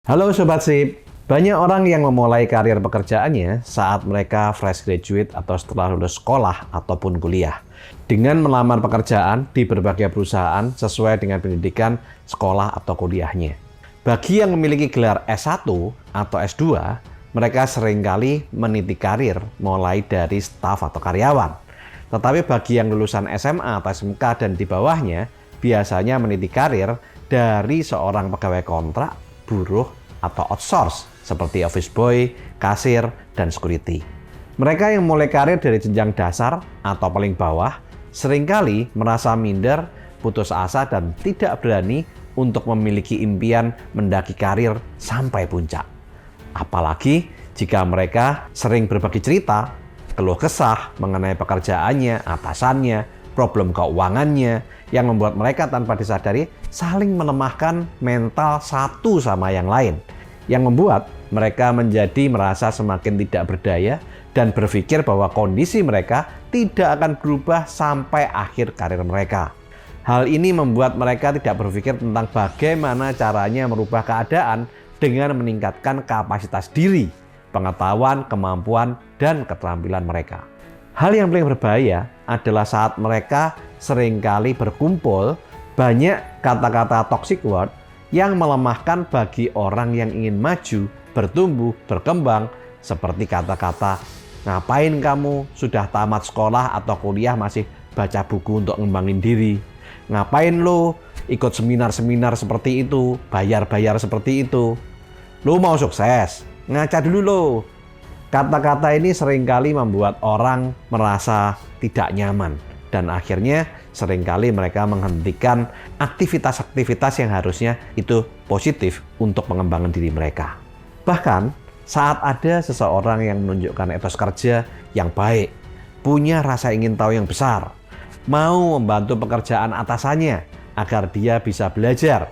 Halo Sobat Sip, banyak orang yang memulai karir pekerjaannya saat mereka fresh graduate atau setelah lulus sekolah ataupun kuliah. Dengan melamar pekerjaan di berbagai perusahaan sesuai dengan pendidikan sekolah atau kuliahnya. Bagi yang memiliki gelar S1 atau S2, mereka seringkali meniti karir mulai dari staf atau karyawan. Tetapi bagi yang lulusan SMA atau SMK dan di bawahnya, biasanya meniti karir dari seorang pegawai kontrak, buruh, atau outsource seperti office boy, kasir, dan security. Mereka yang mulai karir dari jenjang dasar atau paling bawah seringkali merasa minder, putus asa, dan tidak berani untuk memiliki impian mendaki karir sampai puncak. Apalagi jika mereka sering berbagi cerita, keluh kesah mengenai pekerjaannya, atasannya, problem keuangannya, yang membuat mereka tanpa disadari saling melemahkan mental satu sama yang lain, yang membuat mereka menjadi merasa semakin tidak berdaya dan berpikir bahwa kondisi mereka tidak akan berubah sampai akhir karir mereka. Hal ini membuat mereka tidak berpikir tentang bagaimana caranya merubah keadaan dengan meningkatkan kapasitas diri, pengetahuan, kemampuan, dan keterampilan mereka. Hal yang paling berbahaya adalah saat mereka seringkali berkumpul banyak kata-kata toxic word yang melemahkan bagi orang yang ingin maju, bertumbuh, berkembang, seperti kata-kata, ngapain kamu sudah tamat sekolah atau kuliah masih baca buku untuk ngembangin diri? Ngapain lo ikut seminar-seminar seperti itu, bayar-bayar seperti itu? Lo mau sukses? Ngaca dulu lo. Kata-kata ini seringkali membuat orang merasa tidak nyaman dan akhirnya seringkali mereka menghentikan aktivitas-aktivitas yang harusnya itu positif untuk pengembangan diri mereka. Bahkan saat ada seseorang yang menunjukkan etos kerja yang baik, punya rasa ingin tahu yang besar, mau membantu pekerjaan atasannya agar dia bisa belajar,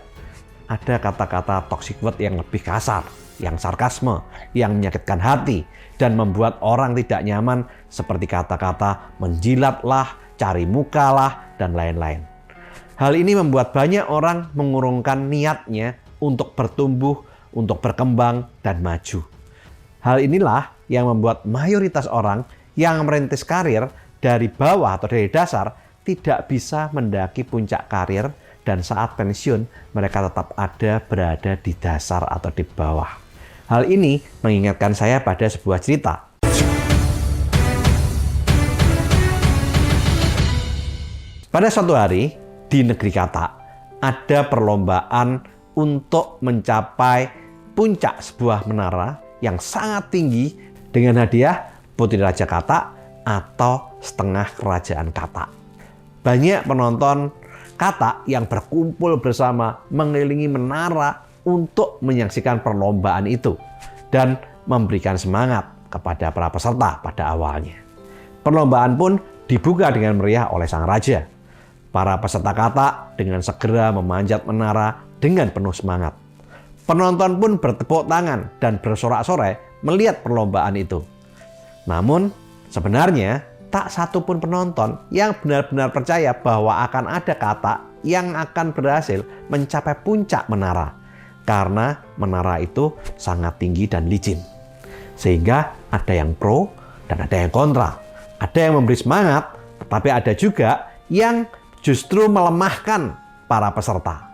ada kata-kata toxic word yang lebih kasar, yang sarkasme, yang menyakitkan hati, dan membuat orang tidak nyaman seperti kata-kata menjilatlah, cari mukalah, dan lain-lain. Hal ini membuat banyak orang mengurungkan niatnya untuk bertumbuh, untuk berkembang, dan maju. Hal inilah yang membuat mayoritas orang yang merintis karir dari bawah atau dari dasar tidak bisa mendaki puncak karir dan saat pensiun mereka tetap berada di dasar atau di bawah. Hal ini mengingatkan saya pada sebuah cerita. Pada suatu hari di negeri Katak ada perlombaan untuk mencapai puncak sebuah menara yang sangat tinggi dengan hadiah Putri Raja Katak atau setengah kerajaan Katak. Banyak penonton Katak yang berkumpul bersama mengelilingi menara untuk menyaksikan perlombaan itu dan memberikan semangat kepada para peserta pada awalnya. Perlombaan pun dibuka dengan meriah oleh sang raja. Para peserta Katak dengan segera memanjat menara dengan penuh semangat. Penonton pun bertepuk tangan dan bersorak-sorai melihat perlombaan itu. Namun sebenarnya tak satu pun penonton yang benar-benar percaya bahwa akan ada Katak yang akan berhasil mencapai puncak menara. Karena menara itu sangat tinggi dan licin. Sehingga ada yang pro dan ada yang kontra. Ada yang memberi semangat, tetapi ada juga yang justru melemahkan para peserta.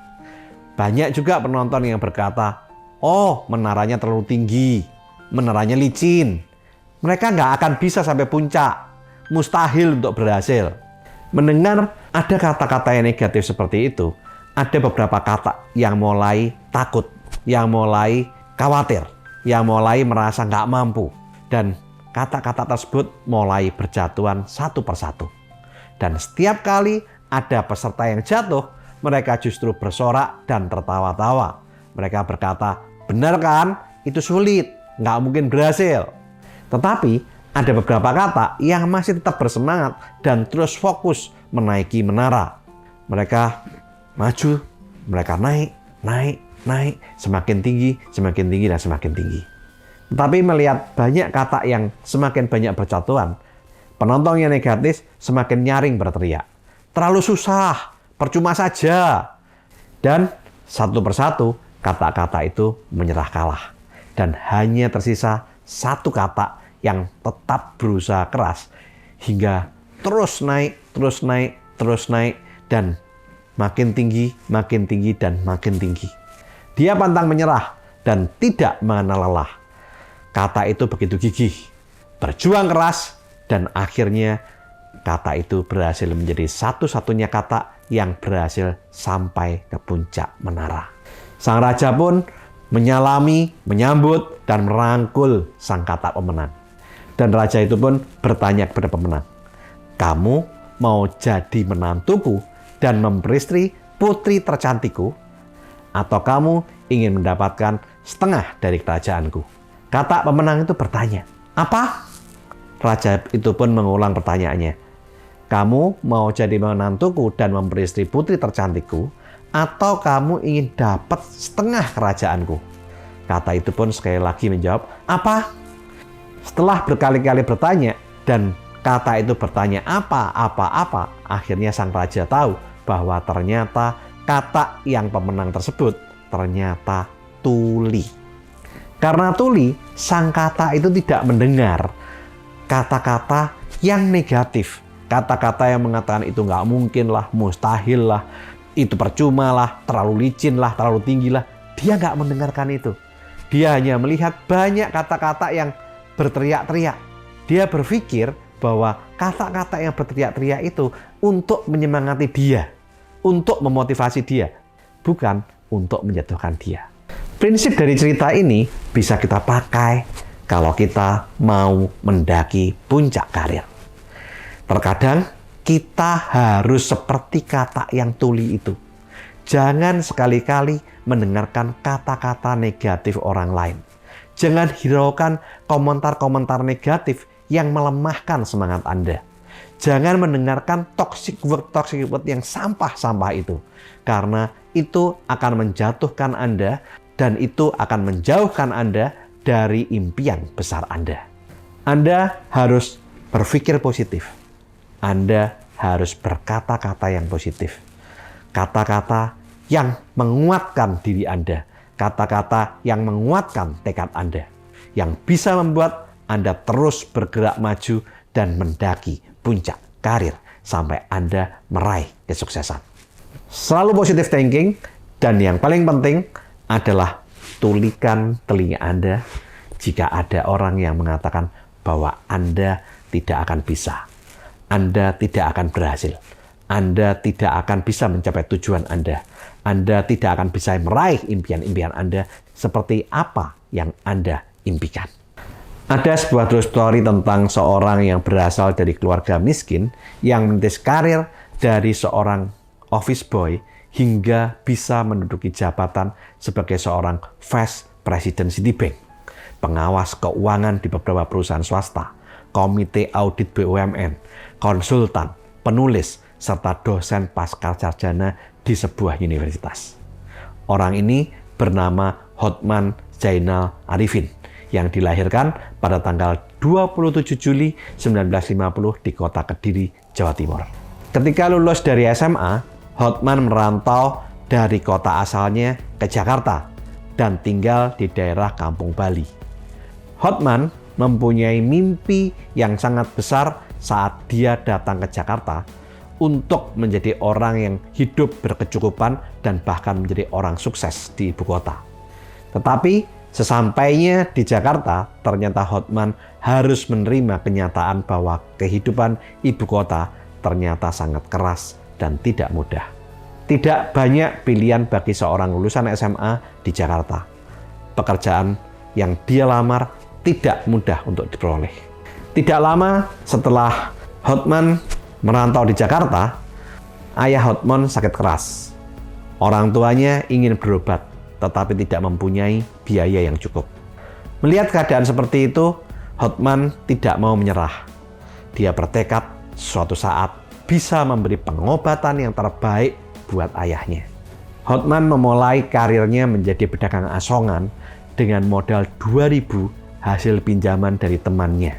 Banyak juga penonton yang berkata, oh menaranya terlalu tinggi, menaranya licin. Mereka nggak akan bisa sampai puncak, mustahil untuk berhasil. Mendengar ada kata-kata yang negatif seperti itu, ada beberapa kata yang mulai takut, yang mulai khawatir, yang mulai merasa nggak mampu. Dan kata-kata tersebut mulai berjatuhan satu persatu. Dan setiap kali ada peserta yang jatuh, mereka justru bersorak dan tertawa-tawa. Mereka berkata, benar kan? Itu sulit, nggak mungkin berhasil. Tetapi ada beberapa kata yang masih tetap bersemangat dan terus fokus menaiki menara. Mereka maju, mereka naik, semakin tinggi, dan semakin tinggi. Tetapi melihat banyak kata yang semakin banyak berjatuhan, penonton yang negatif semakin nyaring berteriak, terlalu susah, percuma saja. Dan satu persatu kata-kata itu menyerah kalah. Dan hanya tersisa satu kata yang tetap berusaha keras hingga terus naik, terus naik, terus naik, dan makin tinggi, dan makin tinggi. Dia pantang menyerah dan tidak mengenal lelah. Kata itu begitu gigih, berjuang keras, dan akhirnya kata itu berhasil menjadi satu-satunya kata yang berhasil sampai ke puncak menara. Sang raja pun menyalami, menyambut, dan merangkul sang kata pemenang. Dan raja itu pun bertanya kepada pemenang, "Kamu mau jadi menantuku dan memperistri putri tercantikku? Atau kamu ingin mendapatkan setengah dari kerajaanku?" Kata pemenang itu bertanya, "Apa?" Raja itu pun mengulang pertanyaannya, "Kamu mau jadi menantuku dan memperistri putri tercantikku? Atau kamu ingin dapat setengah kerajaanku?" Kata itu pun sekali lagi menjawab, "Apa?" Setelah berkali-kali bertanya dan kata itu bertanya apa, akhirnya sang raja tahu bahwa ternyata kata yang pemenang tersebut ternyata tuli. Karena tuli, sang kata itu tidak mendengar kata-kata yang negatif. Kata-kata yang mengatakan itu nggak mungkin lah, mustahil lah, itu percuma lah, terlalu licin lah, terlalu tinggi lah. Dia nggak mendengarkan itu. Dia hanya melihat banyak kata-kata yang berteriak-teriak. Dia berpikir bahwa kata-kata yang berteriak-teriak itu untuk menyemangati dia, untuk memotivasi dia, bukan untuk menjatuhkan dia. Prinsip dari cerita ini bisa kita pakai kalau kita mau mendaki puncak karir. Terkadang kita harus seperti kata yang tuli itu. Jangan sekali-kali mendengarkan kata-kata negatif orang lain. Jangan hiraukan komentar-komentar negatif yang melemahkan semangat Anda. Jangan mendengarkan toxic word yang sampah-sampah itu. Karena itu akan menjatuhkan Anda dan itu akan menjauhkan Anda dari impian besar Anda. Anda harus berpikir positif. Anda harus berkata-kata yang positif. Kata-kata yang menguatkan diri Anda. Kata-kata yang menguatkan tekad Anda. Yang bisa membuat Anda terus bergerak maju dan mendaki puncak karir sampai Anda meraih kesuksesan. Selalu positive thinking, dan yang paling penting adalah tulikan telinga Anda jika ada orang yang mengatakan bahwa Anda tidak akan bisa, Anda tidak akan berhasil, Anda tidak akan bisa mencapai tujuan Anda tidak akan bisa meraih impian-impian Anda seperti apa yang Anda impikan. Ada sebuah true story tentang seorang yang berasal dari keluarga miskin yang merintis karir dari seorang office boy hingga bisa menduduki jabatan sebagai seorang Vice President Citibank, pengawas keuangan di beberapa perusahaan swasta, komite audit BUMN, konsultan, penulis, serta dosen pascasarjana di sebuah universitas. Orang ini bernama Hotman Zainal Arifin yang dilahirkan pada tanggal 27 Juli 1950 di kota Kediri, Jawa Timur. Ketika lulus dari SMA, Hotman merantau dari kota asalnya ke Jakarta dan tinggal di daerah Kampung Bali. Hotman mempunyai mimpi yang sangat besar saat dia datang ke Jakarta untuk menjadi orang yang hidup berkecukupan dan bahkan menjadi orang sukses di ibu kota. Tetapi sesampainya di Jakarta, ternyata Hotman harus menerima kenyataan bahwa kehidupan ibu kota ternyata sangat keras dan tidak mudah. Tidak banyak pilihan bagi seorang lulusan SMA di Jakarta. Pekerjaan yang dia lamar tidak mudah untuk diperoleh. Tidak lama setelah Hotman merantau di Jakarta, ayah Hotman sakit keras. Orang tuanya ingin berobat, tetapi tidak mempunyai biaya yang cukup. Melihat keadaan seperti itu, Hotman tidak mau menyerah. Dia bertekad suatu saat bisa memberi pengobatan yang terbaik buat ayahnya. Hotman memulai karirnya menjadi pedagang asongan dengan modal 2.000 hasil pinjaman dari temannya.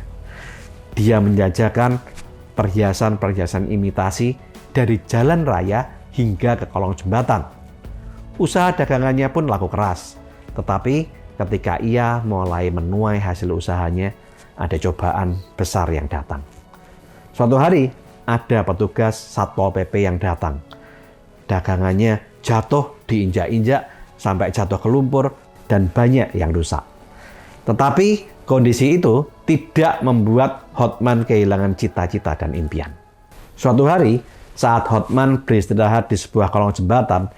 Dia menjajakan perhiasan-perhiasan imitasi dari jalan raya hingga ke kolong jembatan. Usaha dagangannya pun laku keras. Tetapi ketika ia mulai menuai hasil usahanya, ada cobaan besar yang datang. Suatu hari, ada petugas Satpol PP yang datang. Dagangannya jatuh, diinjak-injak, sampai jatuh ke lumpur, dan banyak yang rusak. Tetapi kondisi itu tidak membuat Hotman kehilangan cita-cita dan impian. Suatu hari, saat Hotman beristirahat di sebuah kolong jembatan,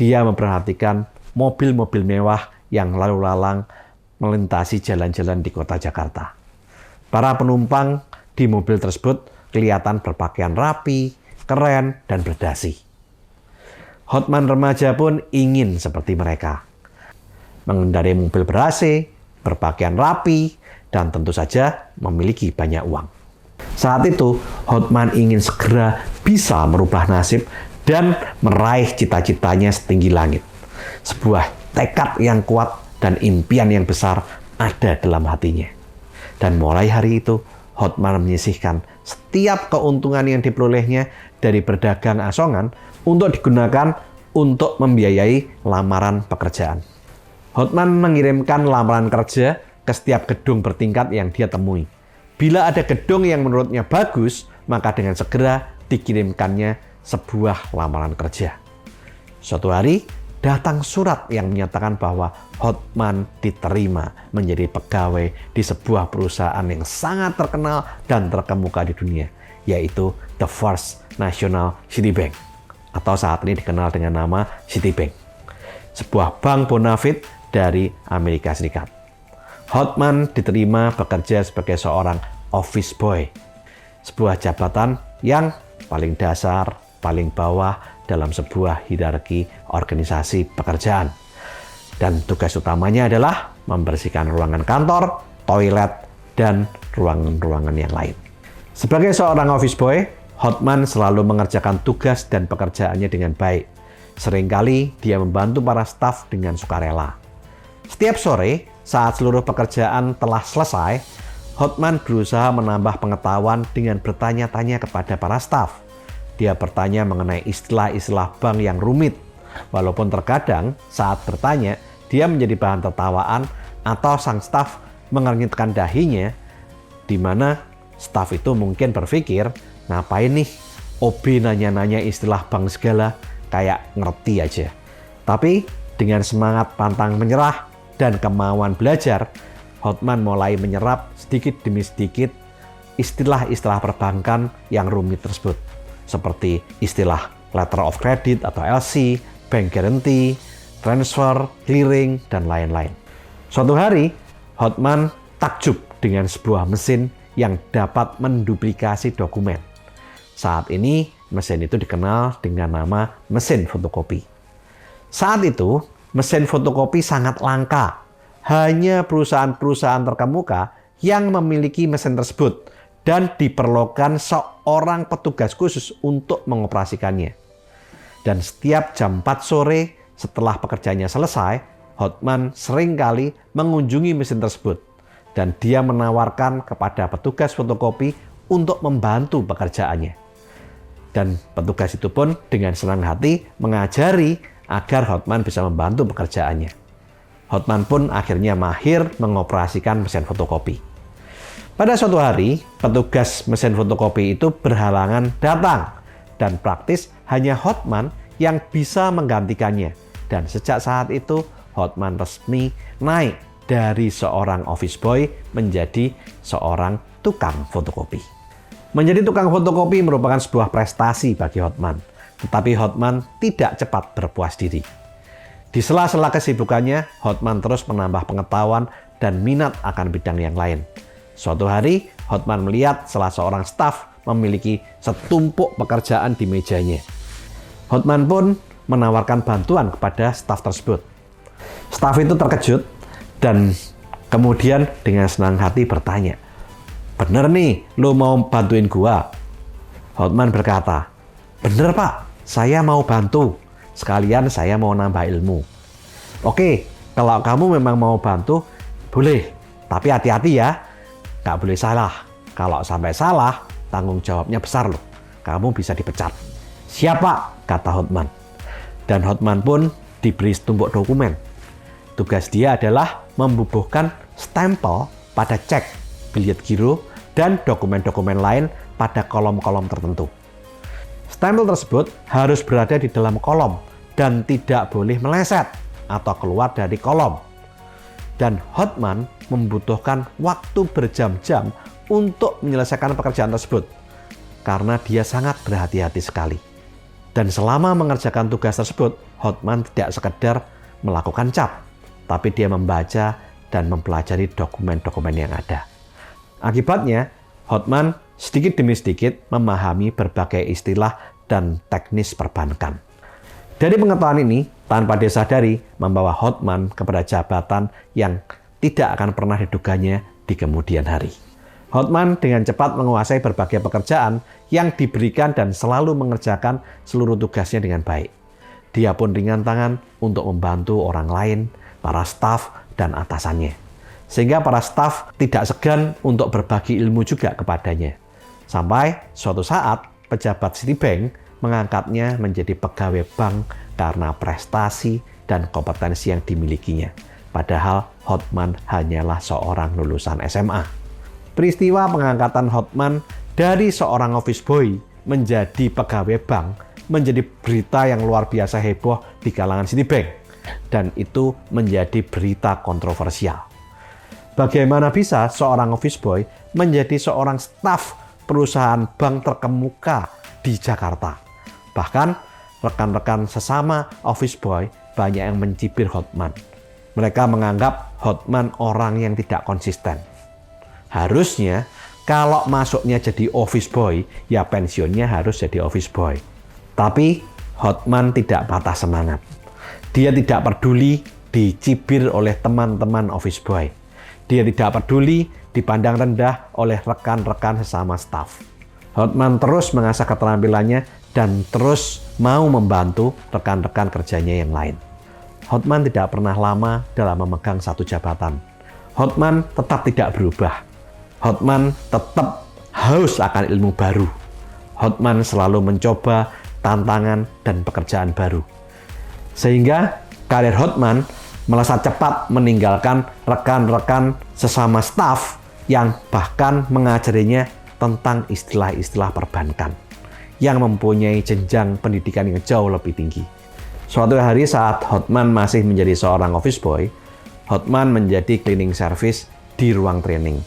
dia memperhatikan mobil-mobil mewah yang lalu lalang melintasi jalan-jalan di kota Jakarta. Para penumpang di mobil tersebut kelihatan berpakaian rapi, keren, dan berdasi. Hotman remaja pun ingin seperti mereka. Mengendarai mobil ber-AC, berpakaian rapi, dan tentu saja memiliki banyak uang. Saat itu, Hotman ingin segera bisa merubah nasib dan meraih cita-citanya setinggi langit. Sebuah tekad yang kuat dan impian yang besar ada dalam hatinya. Dan mulai hari itu, Hotman menyisihkan setiap keuntungan yang diperolehnya dari berdagang asongan untuk digunakan untuk membiayai lamaran pekerjaan. Hotman mengirimkan lamaran kerja ke setiap gedung bertingkat yang dia temui. Bila ada gedung yang menurutnya bagus, maka dengan segera dikirimkannya sebuah lamaran kerja. Suatu hari, datang surat yang menyatakan bahwa Hotman diterima menjadi pegawai di sebuah perusahaan yang sangat terkenal dan terkemuka di dunia, yaitu The First National Citibank, atau saat ini dikenal dengan nama Citibank, sebuah bank bonafit dari Amerika Serikat. Hotman diterima bekerja sebagai seorang office boy, sebuah jabatan yang paling dasar, paling bawah dalam sebuah hierarki organisasi pekerjaan. Dan tugas utamanya adalah membersihkan ruangan kantor, toilet, dan ruangan-ruangan yang lain. Sebagai seorang office boy, Hotman selalu mengerjakan tugas dan pekerjaannya dengan baik. Seringkali dia membantu para staf dengan sukarela. Setiap sore, saat seluruh pekerjaan telah selesai, Hotman berusaha menambah pengetahuan dengan bertanya-tanya kepada para staf. Dia bertanya mengenai istilah-istilah bank yang rumit. Walaupun terkadang saat bertanya, dia menjadi bahan tertawaan atau sang staf mengernyitkan dahinya, di mana staf itu mungkin berpikir, ngapain nih OB nanya-nanya istilah bank segala, kayak ngerti aja. Tapi dengan semangat pantang menyerah dan kemauan belajar, Hotman mulai menyerap sedikit demi sedikit istilah-istilah perbankan yang rumit tersebut, seperti istilah letter of credit atau LC, bank guarantee, transfer, clearing, dan lain-lain. Suatu hari, Hotman takjub dengan sebuah mesin yang dapat menduplikasi dokumen. Saat ini, mesin itu dikenal dengan nama mesin fotokopi. Saat itu, mesin fotokopi sangat langka. Hanya perusahaan-perusahaan terkemuka yang memiliki mesin tersebut dan diperlukan seorang petugas khusus untuk mengoperasikannya. Dan setiap jam 4 sore setelah pekerjaannya selesai, Hotman seringkali mengunjungi mesin tersebut dan dia menawarkan kepada petugas fotokopi untuk membantu pekerjaannya. Dan petugas itu pun dengan senang hati mengajari agar Hotman bisa membantu pekerjaannya. Hotman pun akhirnya mahir mengoperasikan mesin fotokopi. Pada suatu hari, petugas mesin fotokopi itu berhalangan datang dan praktis hanya Hotman yang bisa menggantikannya. Dan sejak saat itu, Hotman resmi naik dari seorang office boy menjadi seorang tukang fotokopi. Menjadi tukang fotokopi merupakan sebuah prestasi bagi Hotman. Tetapi Hotman tidak cepat berpuas diri. Di sela-sela kesibukannya, Hotman terus menambah pengetahuan dan minat akan bidang yang lain. Suatu hari, Hotman melihat salah seorang staf memiliki setumpuk pekerjaan di mejanya. Hotman pun menawarkan bantuan kepada staf tersebut. Staf itu terkejut dan kemudian dengan senang hati bertanya, "Bener nih, lo mau bantuin gua?" Hotman berkata, "Bener pak, saya mau bantu. Sekalian saya mau nambah ilmu." "Oke, kalau kamu memang mau bantu, boleh. Tapi hati-hati ya, nggak boleh salah. Kalau sampai salah, tanggung jawabnya besar loh. Kamu bisa dipecat." "Siap pak," kata Hotman. Dan Hotman pun diberi setumpuk dokumen. Tugas dia adalah membubuhkan stempel pada cek, bilet giro, dan dokumen-dokumen lain pada kolom-kolom tertentu. Stempel tersebut harus berada di dalam kolom dan tidak boleh meleset atau keluar dari kolom. Dan Hotman membutuhkan waktu berjam-jam untuk menyelesaikan pekerjaan tersebut karena dia sangat berhati-hati sekali. Dan selama mengerjakan tugas tersebut, Hotman tidak sekedar melakukan cap, tapi dia membaca dan mempelajari dokumen-dokumen yang ada. Akibatnya, Hotman sedikit demi sedikit memahami berbagai istilah dan teknis perbankan. Dari pengetahuan ini, tanpa disadari, membawa Hotman kepada jabatan yang tidak akan pernah diduganya di kemudian hari. Hotman dengan cepat menguasai berbagai pekerjaan yang diberikan dan selalu mengerjakan seluruh tugasnya dengan baik. Dia pun ringan tangan untuk membantu orang lain, para staf, dan atasannya. Sehingga para staf tidak segan untuk berbagi ilmu juga kepadanya. Sampai suatu saat, pejabat Citibank mengangkatnya menjadi pegawai bank karena prestasi dan kompetensi yang dimilikinya. Padahal Hotman hanyalah seorang lulusan SMA. Peristiwa pengangkatan Hotman dari seorang office boy menjadi pegawai bank menjadi berita yang luar biasa heboh di kalangan Citibank. Dan itu menjadi berita kontroversial. Bagaimana bisa seorang office boy menjadi seorang staf perusahaan bank terkemuka di Jakarta? Bahkan rekan-rekan sesama office boy banyak yang mencibir Hotman. Mereka menganggap Hotman orang yang tidak konsisten. Harusnya kalau masuknya jadi office boy, ya pensiunnya harus jadi office boy. Tapi Hotman tidak patah semangat. Dia tidak peduli dicibir oleh teman-teman office boy. Dia tidak peduli dipandang rendah oleh rekan-rekan sesama staf. Hotman terus mengasah keterampilannya dan terus mau membantu rekan-rekan kerjanya yang lain. Hotman tidak pernah lama dalam memegang satu jabatan. Hotman tetap tidak berubah. Hotman tetap haus akan ilmu baru. Hotman selalu mencoba tantangan dan pekerjaan baru. Sehingga karir Hotman melesat cepat meninggalkan rekan-rekan sesama staf yang bahkan mengajarinya tentang istilah-istilah perbankan yang mempunyai jenjang pendidikan yang jauh lebih tinggi. Suatu hari saat Hotman masih menjadi seorang office boy, Hotman menjadi cleaning service di ruang training.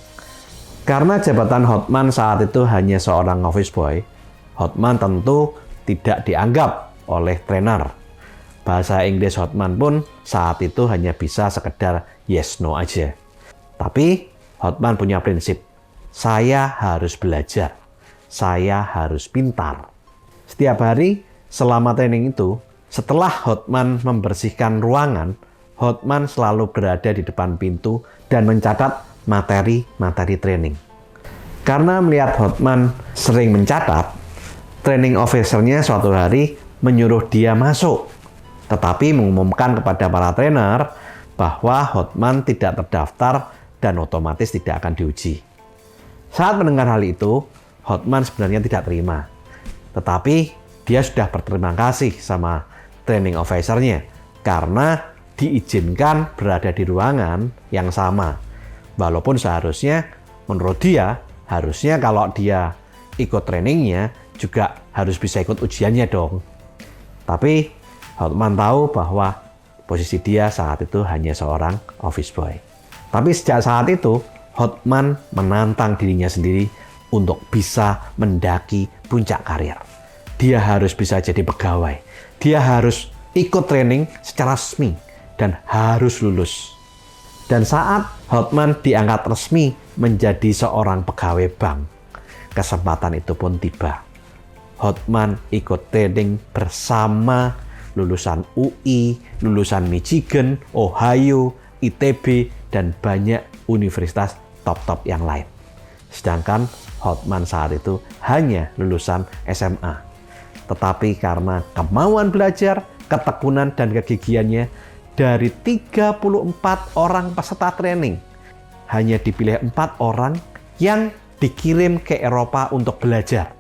Karena jabatan Hotman saat itu hanya seorang office boy, Hotman tentu tidak dianggap oleh trainer. Bahasa Inggris Hotman pun saat itu hanya bisa sekedar yes no aja. Tapi Hotman punya prinsip, saya harus belajar, saya harus pintar. Setiap hari selama training itu, setelah Hotman membersihkan ruangan, Hotman selalu berada di depan pintu dan mencatat materi-materi training. Karena melihat Hotman sering mencatat, training officer-nya suatu hari menyuruh dia masuk, tetapi mengumumkan kepada para trainer bahwa Hotman tidak terdaftar dan otomatis tidak akan diuji. Saat mendengar hal itu, Hotman sebenarnya tidak terima. Tetapi dia sudah berterima kasih sama training officer-nya karena diizinkan berada di ruangan yang sama. Walaupun seharusnya menurut dia, harusnya kalau dia ikut trainingnya juga harus bisa ikut ujiannya dong. Tapi Hotman tahu bahwa posisi dia saat itu hanya seorang office boy. Tapi sejak saat itu, Hotman menantang dirinya sendiri untuk bisa mendaki puncak karir. Dia harus bisa jadi pegawai. Dia harus ikut training secara resmi dan harus lulus. Dan saat Hotman diangkat resmi menjadi seorang pegawai bank, kesempatan itu pun tiba. Hotman ikut training bersama lulusan UI, lulusan Michigan, Ohio, ITB, dan banyak universitas top-top yang lain. Sedangkan Hotman saat itu hanya lulusan SMA. Tetapi karena kemauan belajar, ketekunan, dan kegigihannya, dari 34 orang peserta training, hanya dipilih 4 orang yang dikirim ke Eropa untuk belajar.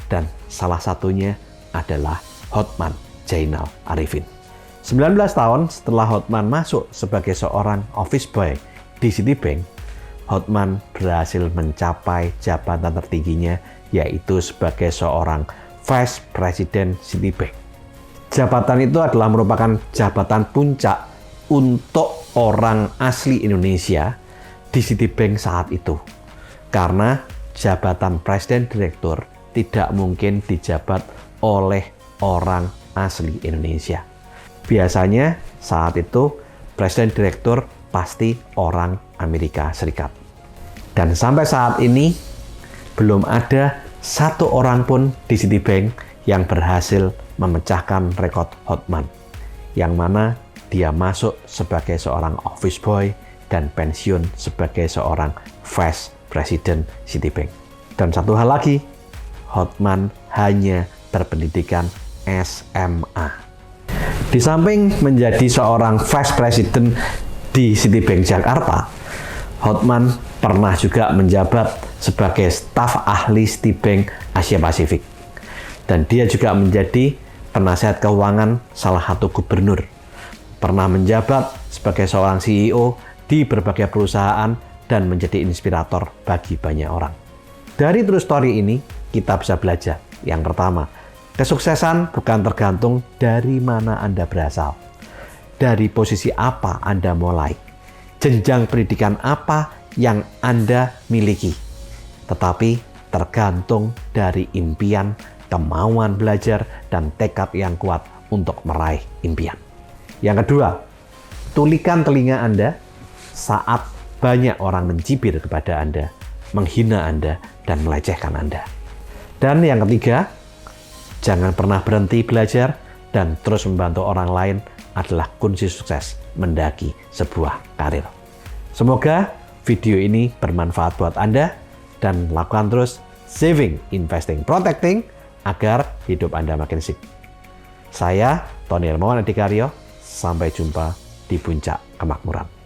Dan salah satunya adalah Hotman Zainal Arifin. 19 tahun setelah Hotman masuk sebagai seorang office boy di Citibank, Hotman berhasil mencapai jabatan tertingginya, yaitu sebagai seorang Vice President Citibank. Jabatan itu adalah merupakan jabatan puncak untuk orang asli Indonesia di Citibank saat itu. Karena jabatan Presiden Direktur tidak mungkin dijabat oleh orang asli Indonesia. Biasanya saat itu Presiden Direktur pasti orang Amerika Serikat. Dan sampai saat ini belum ada satu orang pun di Citibank yang berhasil memecahkan rekor Hotman, yang mana dia masuk sebagai seorang office boy dan pensiun sebagai seorang Vice President Citibank. Dan satu hal lagi, Hotman hanya berpendidikan SMA. Di samping menjadi seorang Vice President di Citibank Jakarta, Hotman pernah juga menjabat sebagai staf ahli Citibank Asia Pasifik. Dan dia juga menjadi penasihat keuangan salah satu gubernur. Pernah menjabat sebagai seorang CEO di berbagai perusahaan dan menjadi inspirator bagi banyak orang. Dari true story ini, kita bisa belajar. Yang pertama, kesuksesan bukan tergantung dari mana Anda berasal, dari posisi apa Anda mulai, jenjang pendidikan apa yang Anda miliki, tetapi tergantung dari impian, kemauan belajar, dan tekad yang kuat untuk meraih impian. Yang kedua, tulikan telinga Anda saat banyak orang mencibir kepada Anda, menghina Anda, dan melecehkan Anda. Dan yang ketiga, jangan pernah berhenti belajar dan terus membantu orang lain adalah kunci sukses mendaki sebuah karir. Semoga video ini bermanfaat buat Anda dan lakukan terus saving, investing, protecting agar hidup Anda makin sip. Saya Tony Hermawan Adikaryo, sampai jumpa di puncak kemakmuran.